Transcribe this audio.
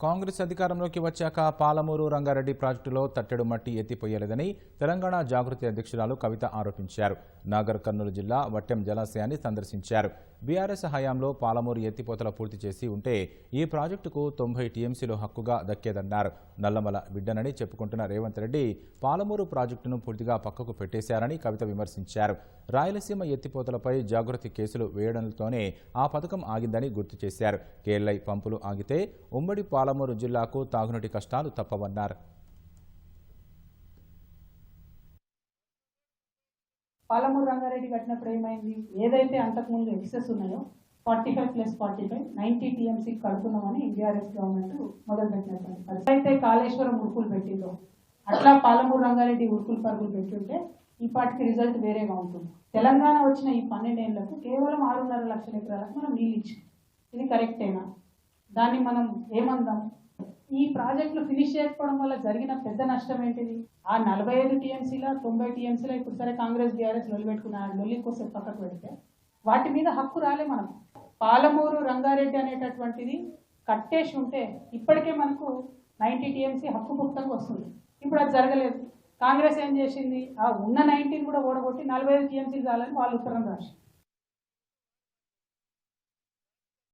కాంగ్రెస్ అధికారంలోకి వచ్చాక పాలమూరు రంగారెడ్డి ప్రాజెక్టులో తట్టెడు మట్టి ఎత్తిపోయలేదని తెలంగాణ జాగృతి అధ్యక్షురాలు కవిత ఆరోపించారు. నాగర్ కర్నూలు జిల్లా వట్టెం జలాశయాన్ని సందర్శించారు. బీఆర్ఎస్ హయాంలో పాలమూరు ఎత్తిపోతల పూర్తి చేసి ఉంటే ఈ ప్రాజెక్టుకు 90 టీఎంసీలు హక్కుగా దక్కేదన్నారు. నల్లమల బిడ్డనని చెప్పుకుంటున్న రేవంత్ రెడ్డి పాలమూరు ప్రాజెక్టును పూర్తిగా పక్కకు పెట్టేశారని కవిత విమర్శించారు. రాయలసీమ ఎత్తిపోతలపై జాగృతి కేసులు వేయడంతోనే ఆ పథకం ఆగిందని గుర్తు చేశారు. కేఎల్ఐ పంపులు ఆగితే ఉమ్మడి పాలమూరు జిల్లాకు తాగునీటి కష్టాలు తప్పవన్నారు. పాలమూరు రంగారెడ్డి కట్టినప్పుడు ఏమైంది? ఏదైతే అంతకుముందు ఎక్సెస్ ఉన్నాయో 45+45 90 టీఎంసీ కడుతున్నామని బీఆర్ఎస్ గవర్నమెంట్ మొదలుపెట్టినటువంటి పరిస్థితి. అయితే కాళేశ్వరం ఉరుకులు పెట్టిందో అట్లా పాలమూరు రంగారెడ్డి ఉరుకులు పరుగులు పెట్టుంటే ఈ పాటికి రిజల్ట్ వేరేగా ఉంటుంది. తెలంగాణ వచ్చిన ఈ 12 ఏళ్లకు కేవలం 6.5 లక్షల ఎకరాలకు మనం నీళ్ళు ఇచ్చాం. ఇది కరెక్టేనా? దాన్ని మనం ఏమందాం? ఈ ప్రాజెక్టులు ఫినిష్ చేయకపోవడం వల్ల జరిగిన పెద్ద నష్టం ఏంటిది? ఆ 45 టీఎంసీల 90 టీఎంసీల ఇప్పుడు సరే కాంగ్రెస్ బీఆర్ఎస్ లొల్లి పెట్టుకున్న లొల్లి కోసం పక్కకు పెడితే వాటి మీద హక్కు రాలే. మనకు పాలమూరు రంగారెడ్డి అనేటటువంటిది కట్టేసి ఉంటే ఇప్పటికే మనకు 90 టీఎంసీ హక్కు పుక్తంగా వస్తుంది. ఇప్పుడు అది జరగలేదు. కాంగ్రెస్ ఏం చేసింది? ఆ ఉన్న 19 కూడా ఓడగొట్టి 45 టీఎంసీలు చాలని వాళ్ళు ఉత్తరం రాసి